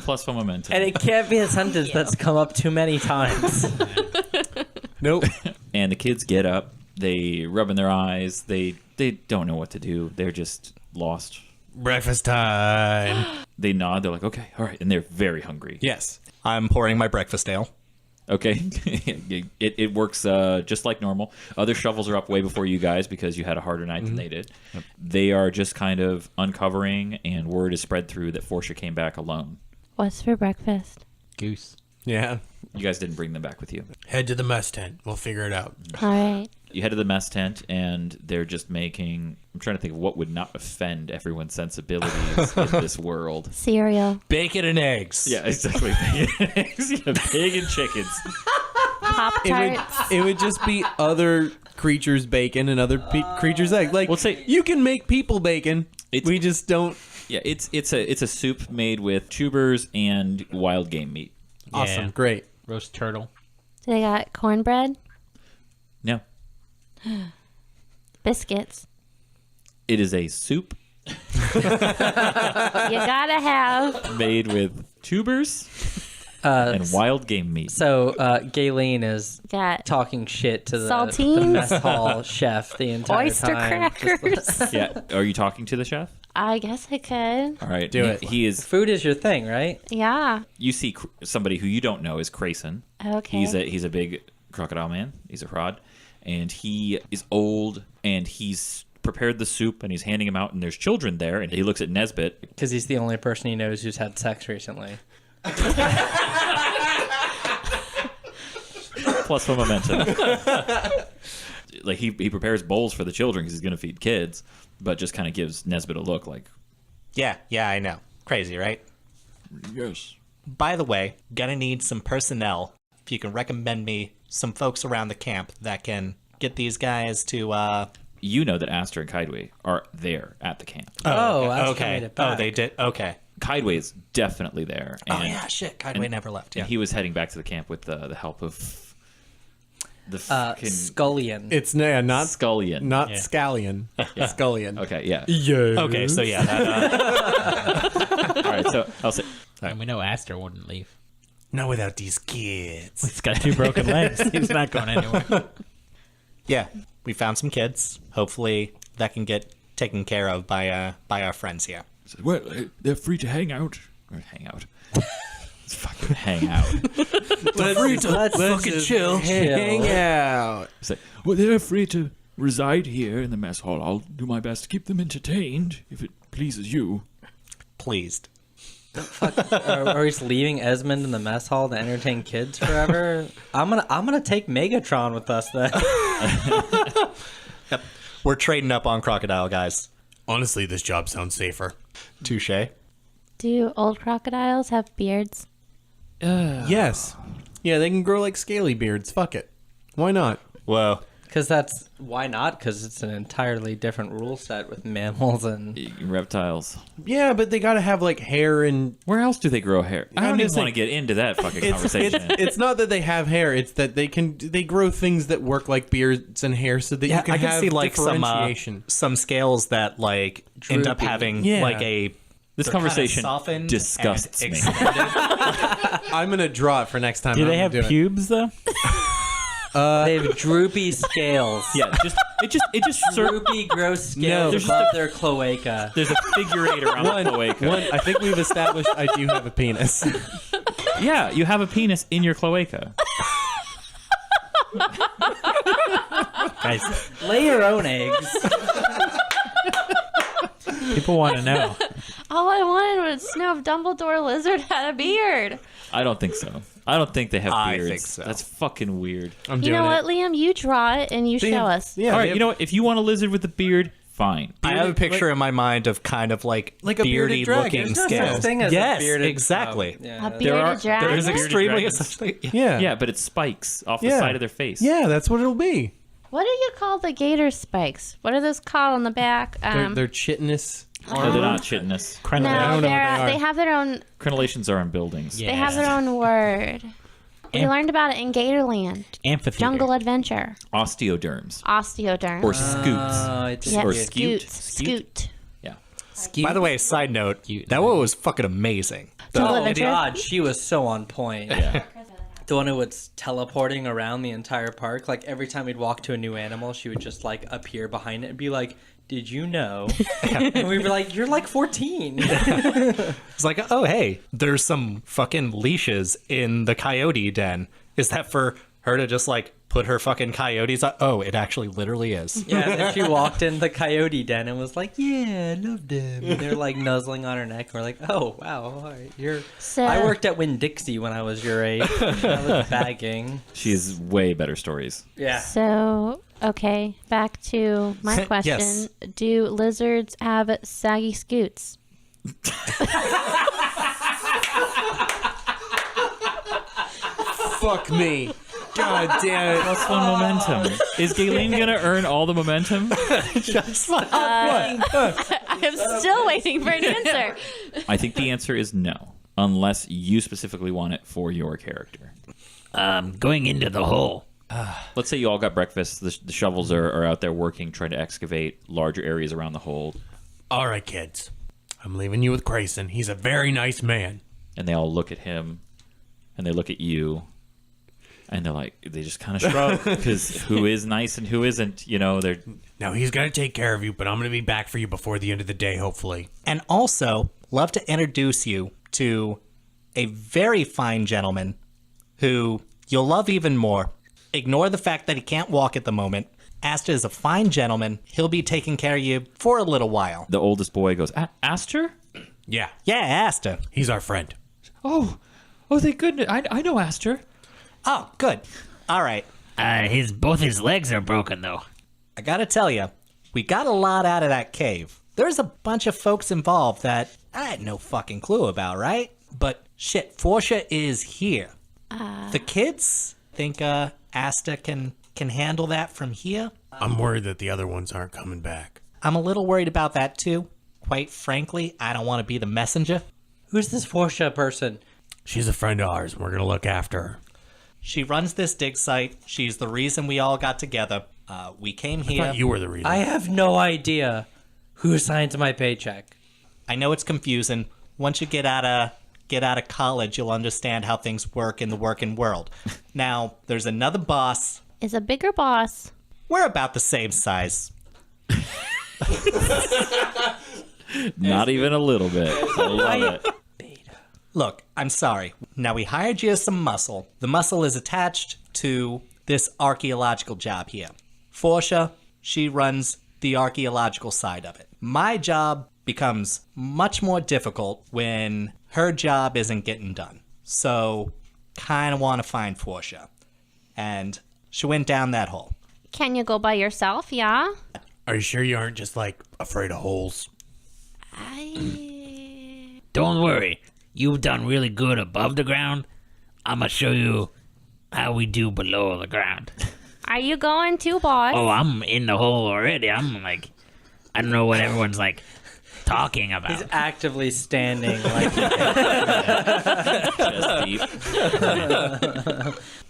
Plus one momentum. And it can't be a sentence that's come up too many times. Nope. And the kids get up. They rub in their eyes. They don't know what to do. They're just lost. Breakfast time. They nod. They're like, okay, all right. And they're very hungry. Yes. I'm pouring my breakfast ale. Okay. it works just like normal. Other shovels are up way before you guys because you had a harder night than they did. Yep. They are just kind of uncovering, and word is spread through that Forsha came back alone. What's for breakfast? Goose. Yeah. You guys didn't bring them back with you. Head to the mess tent. We'll figure it out. All right. You head to the mess tent, and they're just making I'm trying to think of what would not offend everyone's sensibilities in this world. Cereal. Bacon and eggs. Yeah, exactly. Pig and chickens. Pop-Tarts. It would just be other creatures' bacon and other creatures' eggs. Like, Well, say- you can make people bacon. We just don't. Yeah, it's a soup made with tubers and wild game meat. Awesome. Yeah. Great. Roast turtle. They got cornbread, No, biscuits. it is a soup You gotta have. made with tubers and wild game meat. So Galen is Got talking shit to the Saltines? mess hall chef the entire oyster time. crackers. Yeah, are you talking to the chef? I guess I could. All right, Do it. He is. Food is your thing, right? Yeah. You see somebody who you don't know is Crayson. Okay. He's a big crocodile man. He's a prod, and he is old, and he's prepared the soup, and he's handing him out, and there's children there, and he looks at Nesbit. Because he's the only person he knows who's had sex recently. Plus one momentum. Like he prepares bowls for the children because he's going to feed kids, but just kind of gives Nesbit a look like, Yeah, I know. Crazy, right? yes. By the way, gonna need some personnel. If you can recommend me some folks around the camp that can get these guys to, You know that Aster and Kydway are there at the camp. Aster made it back. Oh, they did? Okay. Kydway is definitely there. And, Oh, yeah, shit. Kydway never left. Yeah. And he was heading back to the camp with the help of the fucking Scullion. It's not Scullion. not Scallion. Scullion. Okay, yeah. Yeah. Okay, so yeah. That, All right, so I'll say, And we know Aster wouldn't leave. Not without these kids. He's got 2 broken legs. He's not going anywhere. yeah, we found some kids. Hopefully that can get taken care of by our friends here. well, they're free to hang out. Or hang out. Let's fucking hang out. Let's fucking chill. Hang out. Say, well, they're free to reside here in the mess hall. I'll do my best to keep them entertained, if it pleases you. Pleased. Are we just leaving Esmond in the mess hall to entertain kids forever? I'm gonna take Megatron with us then. Yep. We're trading up on crocodile, guys. Honestly, this job sounds safer. Touche. Do old crocodiles have beards? Yes. Yeah, they can grow like scaly beards. Fuck it. Why not? Whoa. Because why not? Because it's an entirely different rule set with mammals and Reptiles. Yeah, but they gotta have like hair and. Where else do they grow hair? I I'm don't even just want to saying- get into that fucking It's, conversation. it's not that they have hair. It's that they grow things that work like beards and hair, so that Yeah, you can I can have see like differentiation. some scales that like end up Droopy. having Yeah. like a This they're kinda conversation softened disgusts and me. extended. I'm gonna draw it for next time. Do I'm they gonna have do it. pubes, though? they have droopy scales. Yeah, it just Droopy, gross No, scales there's above their cloaca. there's a figure eight around the cloaca. One, I think we've established I do have a penis. Yeah, you have a penis in your cloaca. Guys, Lay your own eggs. people want to know. All I wanted was to know if Dumbledore Lizard had a beard. I don't think so. I don't think they have I beards. think so. That's fucking weird. I'm You doing know it. what, Liam? You draw it and you show us. Yeah, All right, they you have- know what? If you want a lizard with a beard, fine. I have a picture in my mind of kind of like a bearded beardy dragon. looking There's no such scales. thing as a yes, bearded- exactly. Oh, yeah, A that's- bearded dragon? There's Bearded extremely dragons. essentially. Yeah. Yeah, but it's spikes off the Yeah. side of their face. Yeah, that's what it'll be. What do you call the gator spikes? What are those called on the back? They're chitinous. No, they're not chitinous. I no, don't know what they are. they have their own. Crenellations are on buildings. Yeah. They have their own word. We learned about it in Gatorland. Amphitheater. Jungle Adventure. Osteoderms. Osteoderm. Or scoots. it's yeah, or scoot. scoot. Scoot. Yeah. By the way, side note, that one was fucking amazing. Jungle Oh Adventure. god, she was so on point. Yeah. The one who was teleporting around the entire park. Like every time we'd walk to a new animal, she would just like appear behind it and be like, "Did you know?" And we'd be like, "You're like 14." It's like, oh hey, there's some fucking leashes in the coyote den. Is that for her to just like put her fucking coyotes on? Oh, it actually literally is. Yeah, and then she walked in the coyote den and was like, "Yeah, I love them." And they're like nuzzling on her neck. And we're like, "Oh wow, all right, you're." So, I worked at Winn-Dixie when I was your age. I was bagging. She has way better stories. Yeah. So Okay, back to my question. Yes. Do lizards have saggy scoots? Fuck me. God damn it. Plus 1 momentum. Is Galen gonna earn all the momentum? I'm still waiting for an answer. I think the answer is no, unless you specifically want it for your character. Going into the hole. Let's say you all got breakfast. The shovels are out there working, trying to excavate larger areas around the hole, All right, kids. I'm leaving you with Grayson. He's a very nice man. and they all look at him, and they look at you, and they just kind of shrug, because who is nice and who isn't? You know, they're Now, he's going to take care of you, but I'm going to be back for you before the end of the day, hopefully. And also, love to introduce you to a very fine gentleman who you'll love even more. Ignore the fact that he can't walk at the moment. Asta is a fine gentleman. He'll be taking care of you for a little while. the oldest boy goes, Aster? Yeah, Yeah, Asta. he's our friend. Oh, thank goodness. I know Aster. Oh, good. All right. Both his legs are broken though. I gotta tell you, we got a lot out of that cave. There's a bunch of folks involved that I had no fucking clue about, right? But shit, Forsha is here. The kids think Asta can handle that from here. I'm worried that the other ones aren't coming back. I'm a little worried about that too. Quite frankly, I don't want to be the messenger. Who's this Forsha person? She's a friend of ours. We're going to look after her. She runs this dig site. She's the reason we all got together. We came I here. thought you were the reason. I have no idea who signs my paycheck. I know it's confusing. Once you get out of college, you'll understand how things work in the working world. Now, there's another boss. Is a bigger boss. We're about the same size. Not even a little bit. I love it. Look, I'm sorry. Now, we hired you as some muscle. The muscle is attached to this archaeological job here. Forsha, she runs the archaeological side of it. My job becomes much more difficult when her job isn't getting done. So, kind of want to find Forsha. And she went down that hole. Can you go by yourself? Yeah. Are you sure you aren't just, like, afraid of holes? Don't worry. You've done really good above the ground. I'm gonna show you how we do below the ground. Are you going too, boss? Oh, I'm in the hole already. I'm like, I don't know what everyone's like talking about. He's actively standing like Chest deep.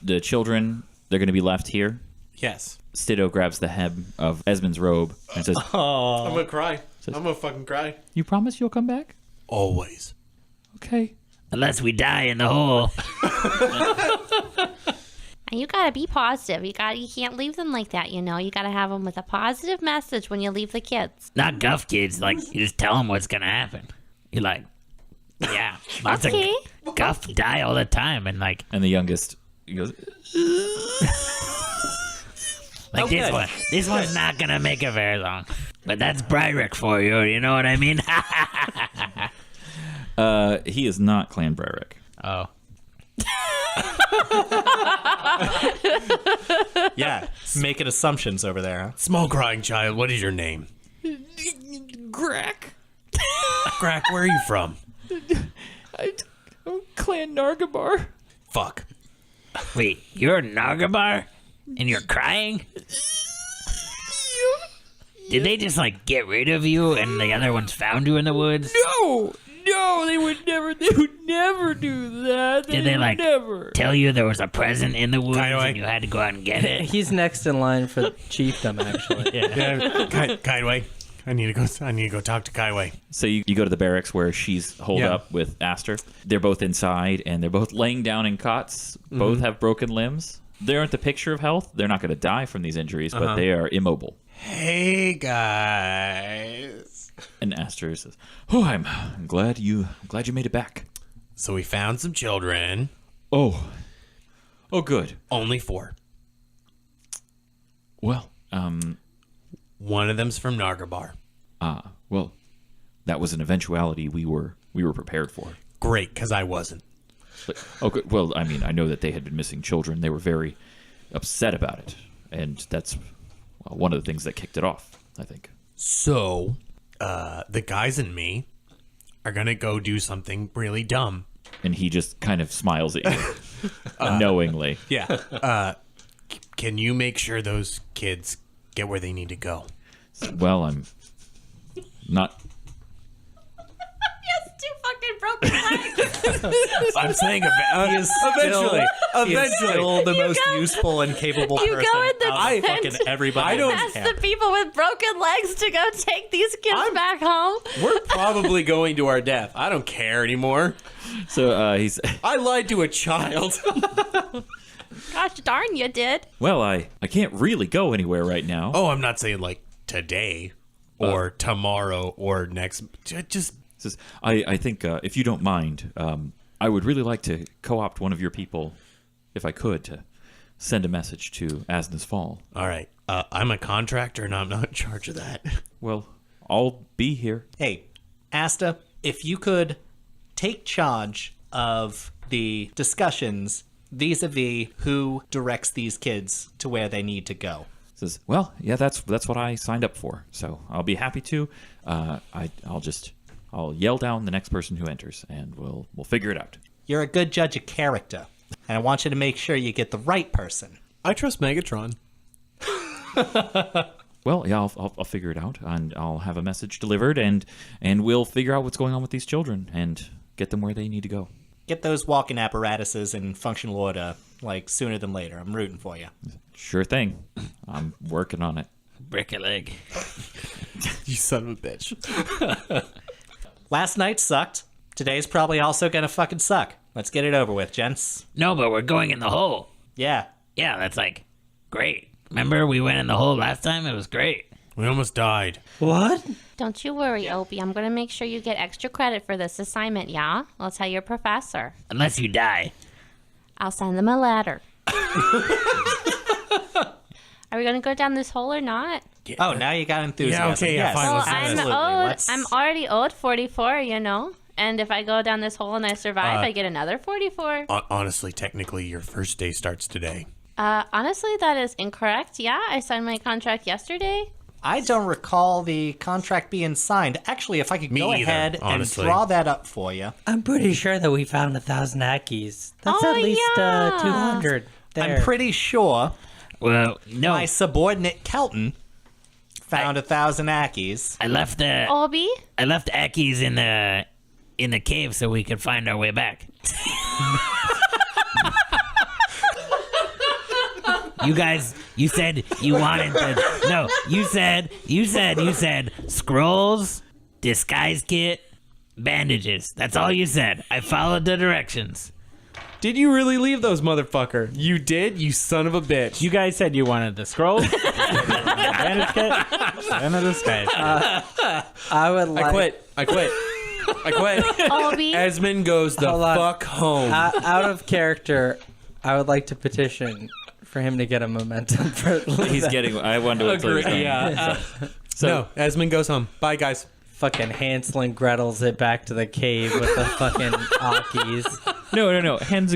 The children, they're going to be left here. Yes. Stiddo grabs the hem of Esmond's robe and says, I'm going to cry. I'm going to fucking cry. "You promise you'll come back?" Always. Okay. Unless we die in the hole. And you gotta be positive. You can't leave them like that. You know, you gotta have them with a positive message when you leave the kids. Not guff kids. Like, you just tell them what's gonna happen. You're like, yeah, lots Okay. of guff die all the time. And like And the youngest, he goes, this one. This one's not gonna make it very long. But that's Bryrick for you. You know what I mean? he is not Clan Brerick. Oh. Yeah, making assumptions over there, huh? Small crying child, what is your name? Grack. Crack, where are you from? Clan Nargabar. Fuck. Wait, you're Nargabar? And you're crying? Did they just like get rid of you and the other ones found you in the woods? No, they would never do that. Did they like tell you there was a present in the woods Kaiway. and you had to go out and get it? he's next in line for chiefdom, actually. Kaiway. I need to go talk to Kaiway. So you go to the barracks where she's holed Yeah. up with Aster. They're both inside, and they're both laying down in cots. Both have broken limbs. They aren't the picture of health. They're not going to die from these injuries, but they are immobile. Hey, guys. And Aster says, "Oh, I'm glad you made it back." So we found some children. Oh, good. Only 4. Well, One of them's from Nargabar. well, that was an eventuality we were prepared for. Great, because I wasn't. But, okay, well, I mean, I know that they had been missing children. They were very upset about it, and that's one of the things that kicked it off, I think. So, the guys and me are gonna go do something really dumb. And he just kind of smiles at you, knowingly. Yeah. Can you make sure those kids get where they need to go? Well, I'm not. Two fucking broken legs. I'm saying Eventually, eventually. still the most useful and capable You person go in the out of tent. fucking everybody. I don't- Ask the people with broken legs to go take these kids back home. We're probably going to our death. I don't care anymore. So he's. I lied to a child. Gosh darn, you did. Well, I can't really go anywhere right now. Oh, I'm not saying like today or tomorrow or next. Just Says, I think if you don't mind, I would really like to co-opt one of your people, if I could, to send a message to Asna's Fall. all right. I'm a contractor and I'm not in charge of that. Well, I'll be here. Hey, Asta, if you could take charge of the discussions vis-a-vis who directs these kids to where they need to go. Says, well, yeah, that's what I signed up for. So I'll be happy to. I'll yell down the next person who enters, and we'll figure it out. You're a good judge of character, and I want you to make sure you get the right person. I trust Megatron. Well, yeah, I'll figure it out, and I'll have a message delivered, and we'll figure out what's going on with these children and get them where they need to go. Get those walking apparatuses in functional order, like, sooner than later. I'm rooting for you. Sure thing. I'm working on it. Break a leg. You son of a bitch. Last night sucked. Today's probably also gonna fucking suck. Let's get it over with, gents. No, but we're going in the hole. Yeah. Yeah, that's like great. Remember we went in the hole last time? It was great. We almost died. What? Don't you worry, Opie. I'm going to make sure you get extra credit for this assignment, yeah? I'll tell your professor. Unless you die. I'll send them a letter. Are we going to go down this hole or not? Oh, now you got enthusiasm. Yeah, okay, yeah, yes. fine, Well, let's do I'm this. owed. Let's- I'm already owed 44, you know? And if I go down this hole and I survive, I get another 44. Honestly, technically, your first day starts today. Honestly, that is incorrect. Yeah, I signed my contract yesterday. I don't recall the contract being signed. Actually, if I could Me go either, ahead honestly. and draw that up for you. I'm pretty sure that we found 1,000 Ackies. That's Oh, at least yeah. 200 there. I'm pretty sure Well, no. my subordinate Kelton found 1,000 Ackies. I left Obi? Aki's in the cave so we could find our way back. You guys, you said you wanted the no. You said scrolls, disguise kit, bandages. That's all you said. I followed the directions. Did you really leave those, motherfucker? You did, you son of a bitch. You guys said you wanted the scroll, bandage kit, and a disguise. I would like. I quit. Obi? Esmond goes the Hold on. fuck home. Out of character, I would like to petition for him to get a momentum for He's getting. I wonder what's Agree, going yeah. So No, Esmond goes home. Bye, guys. fucking Hansel and Gretel's it back to the cave with the fucking Akis. no. Hansel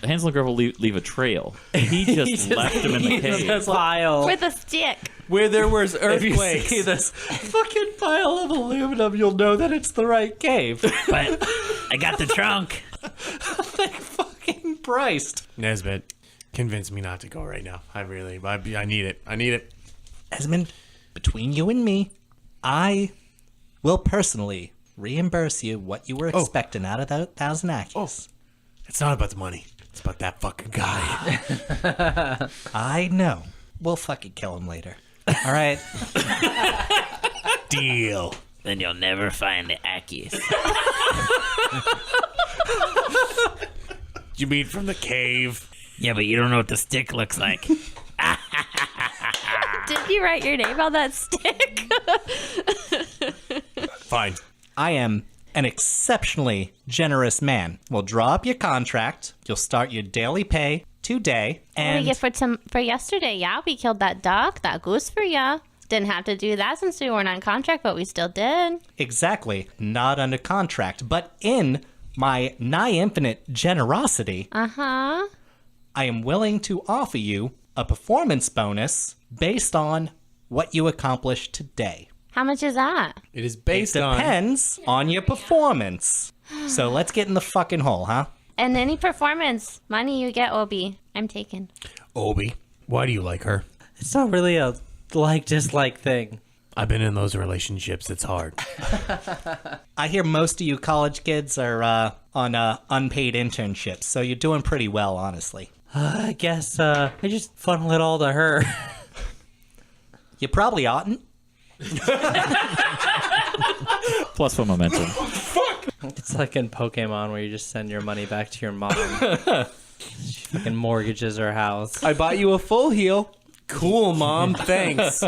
and Gretel leave a trail. He just left him in the cave. Pile. With a stick. Where there was If you earthquakes. see this fucking pile of aluminum, you'll know that it's the right cave. But I got the trunk. Thank fucking Christ. Nesbit, convince me not to go right now. I need it. I need it. Esmond, between you and me, I will personally reimburse you what you were expecting out of that 1,000 Akis. It's not about the money. It's about that fucking guy. I know. We'll fucking kill him later. All right. Deal. Then you'll never find the Akis. You mean from the cave? Yeah, but you don't know what the stick looks like. Did you write your name on that stick? Fine. I am an exceptionally generous man. We'll draw up your contract. You'll start your daily pay today. What And we get for yesterday, yeah? We killed that duck, that goose for ya. Didn't have to do that since we weren't on contract, but we still did. exactly, not under contract, but in my nigh infinite generosity, Uh-huh. I am willing to offer you a performance bonus based on what you accomplished today. How much is that? It is based on. Depends on your performance. So let's get in the fucking hole, huh? And any performance money you get, Obi, I'm taking. Obi, why do you like her? It's not really a like-dislike thing. I've been in those relationships. It's hard. I hear most of you college kids are on unpaid internships, so you're doing pretty well, honestly. I guess I just funnel it all to her. You probably oughtn't. Plus one momentum. It's like in Pokemon where you just send your money back to your mom. She fucking mortgages her house. I bought you a full heal. Cool, Mom. Thanks.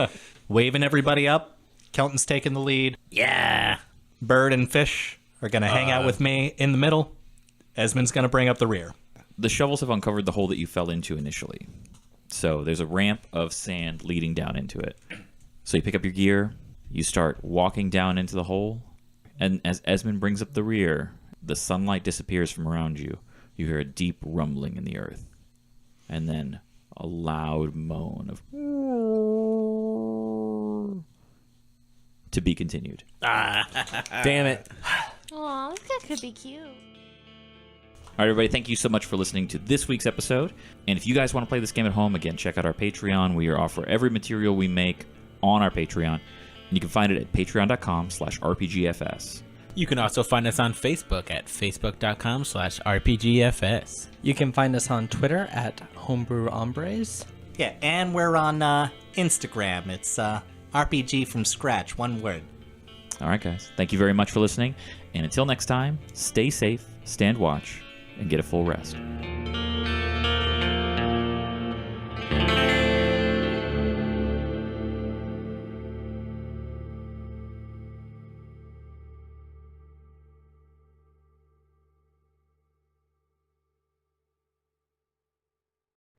Waving everybody up. Kelton's taking the lead. Yeah. Bird and Fish are going to hang out with me in the middle. Esmond's going to bring up the rear. The shovels have uncovered the hole that you fell into initially. So there's a ramp of sand leading down into it. So you pick up your gear, you start walking down into the hole, and as Esmond brings up the rear, the sunlight disappears from around you. You hear a deep rumbling in the earth, and then a loud moan of to be continued. Damn it. Aw, that could be cute. All right, everybody, thank you so much for listening to this week's episode. And if you guys want to play this game at home, again, check out our Patreon. We offer every material we make on our Patreon. And you can find it at patreon.com/RPGFS. You can also find us on Facebook at facebook.com/RPGFS. You can find us on Twitter at Homebrew Hombres. Yeah, and we're on Instagram. It's RPG from scratch, one word. All right, guys. Thank you very much for listening. And until next time, stay safe, stand watch, and get a full rest.